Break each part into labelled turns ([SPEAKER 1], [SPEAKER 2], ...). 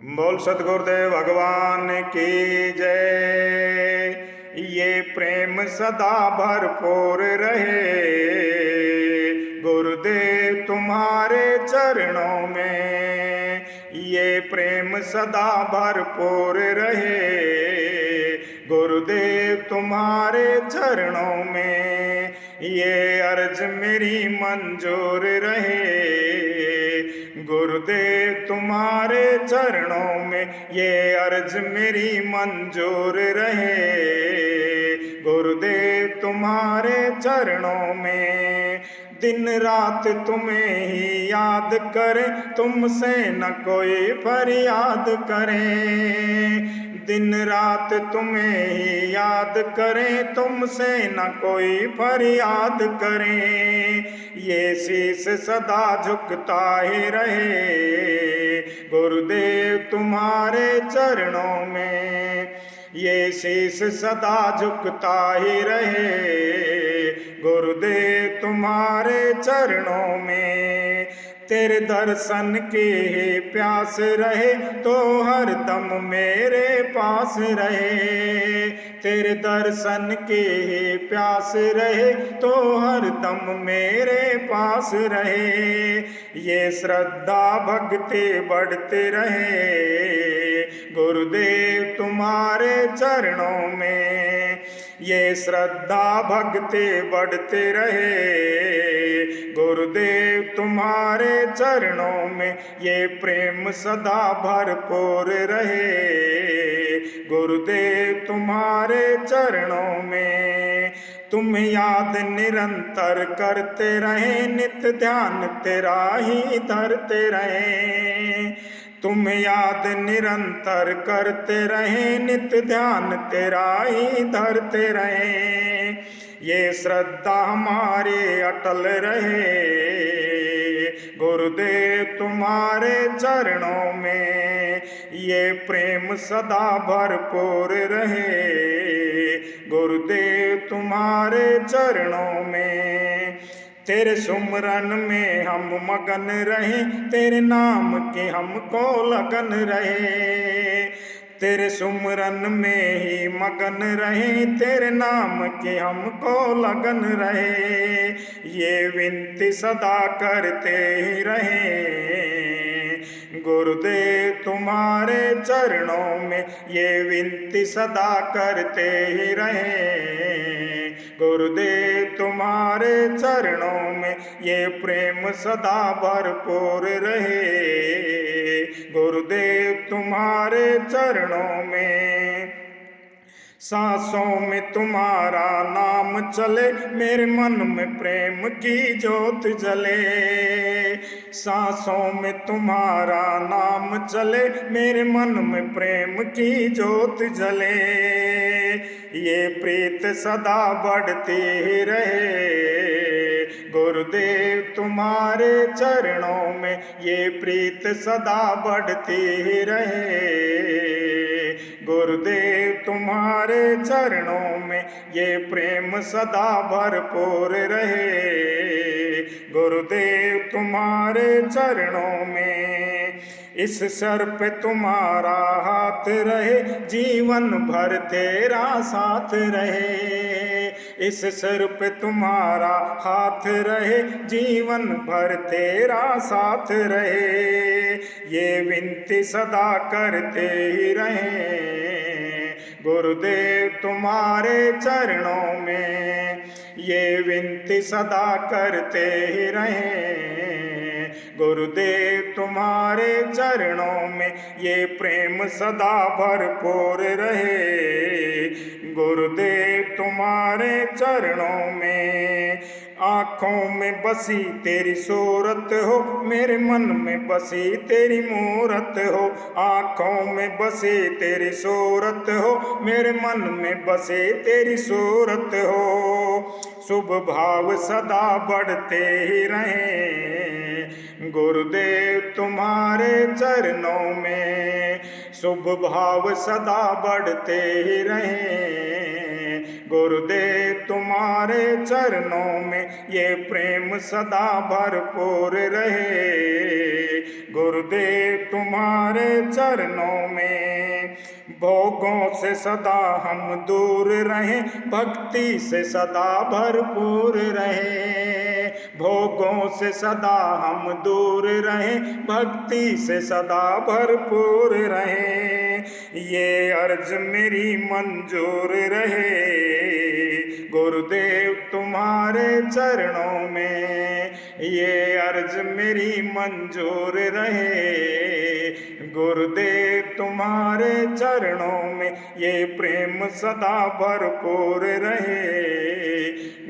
[SPEAKER 1] बोल सतगुरुदेव भगवान की जय। ये प्रेम सदा भरपूर रहे गुरुदेव तुम्हारे चरणों में। ये प्रेम सदा भरपूर रहे गुरुदेव तुम्हारे चरणों में। ये अर्ज मेरी मंजूर रहे गुरुदेव तुम्हारे चरणों में। ये अर्ज मेरी मंजूर रहे गुरुदेव तुम्हारे चरणों में। दिन रात तुम्हें ही याद करें, तुमसे न कोई फरियाद करें। दिन रात तुम्हें ही याद करें, तुमसे न कोई फरियाद करें। ये शीश सदा झुकता ही रहे गुरुदेव तुम्हारे चरणों में। ये शीश सदा झुकता ही रहे गुरुदेव तुम्हारे चरणों में। तेरे दर्शन की ही प्यास रहे तो हर दम मेरे पास रहे। तेरे दर्शन की ही प्यास रहे तो हर दम मेरे पास रहे। ये श्रद्धा भक्ति बढ़ते रहे गुरुदेव तुम्हारे चरणों में। ये श्रद्धा भक्ति बढ़ते रहे गुरुदेव तुम्हारे चरणों में। ये प्रेम सदा भरपूर रहे गुरुदेव तुम्हारे चरणों में। तुम याद निरंतर करते रहे, नित्य ध्यान तेरा ही धरते रहे। तुम याद निरंतर करते रहे, नित्य ध्यान तेरा ही धरते रहे। ये श्रद्धा हमारी अटल रहे गुरुदेव तुम्हारे चरणों में। ये प्रेम सदा भरपूर रहे गुरुदेव तुम्हारे चरणों में। तेरे सुमरन में हम मगन रहे, तेरे नाम की हमको लगन रहे। तेरे सुमरन में ही मगन रहे, तेरे नाम की हमको लगन रहे। ये विनती सदा करते ही रहे गुरुदेव तुम्हारे चरणों में। ये विनती सदा करते ही रहे गुरुदेव तुम्हारे चरणों में। ये प्रेम सदा भरपूर रहे गुरुदेव तुम्हारे चरणों में। सांसों में तुम्हारा नाम चले, मेरे मन में प्रेम की ज्योत जले। सांसों में तुम्हारा नाम चले, मेरे मन में प्रेम की ज्योत जले। ये प्रीत सदा बढ़ती ही रहे गुरुदेव तुम्हारे चरणों में। ये प्रीत सदा बढ़ती ही रहे गुरुदेव तुम्हारे चरणों में। ये प्रेम सदा भरपूर रहे गुरुदेव तुम्हारे चरणों में। इस सर पे तुम्हारा हाथ रहे, जीवन भर तेरा साथ रहे। इस सर पे तुम्हारा हाथ रहे, जीवन भर तेरा साथ रहे। ये विनती सदा करते ही रहे गुरुदेव तुम्हारे चरणों में। ये विनती सदा करते ही रहे गुरुदेव तुम्हारे चरणों में। ये प्रेम सदा भरपूर रहे गुरुदेव तुम्हारे चरणों में। आँखों में बसी तेरी सूरत हो, मेरे मन में बसी तेरी मूरत हो। आँखों में बसी तेरी सूरत हो, मेरे मन में बसे तेरी सूरत हो। शुभ भाव सदा बढ़ते ही रहे गुरुदेव तुम्हारे चरणों में। शुभ भाव सदा बढ़ते ही रहे गुरुदेव तुम्हारे चरणों में। ये प्रेम सदा भरपूर रहे गुरुदेव तुम्हारे चरणों में भोगों से सदा हम दूर रहें, भक्ति से सदा भरपूर रहे। भोगों से सदा हम दूर रहें, भक्ति से सदा भरपूर रहे। ये अर्ज मेरी मंजूर रहे, गुरुदेव तुम्हारे चरणों में। ये अर्ज मेरी मंजूर रहे, गुरुदेव तुम्हारे चरणों में। ये प्रेम सदा भरपूर रहे,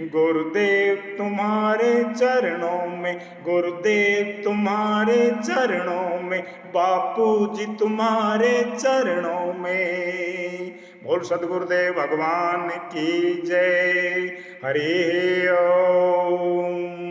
[SPEAKER 1] गुरुदेव तुम्हारे चरणों में। गुरुदेव तुम्हारे चरणों में, बापूजी तुम्हारे चरणों में। बोल सद्गुरुदेव भगवान की जय। हरि ओम।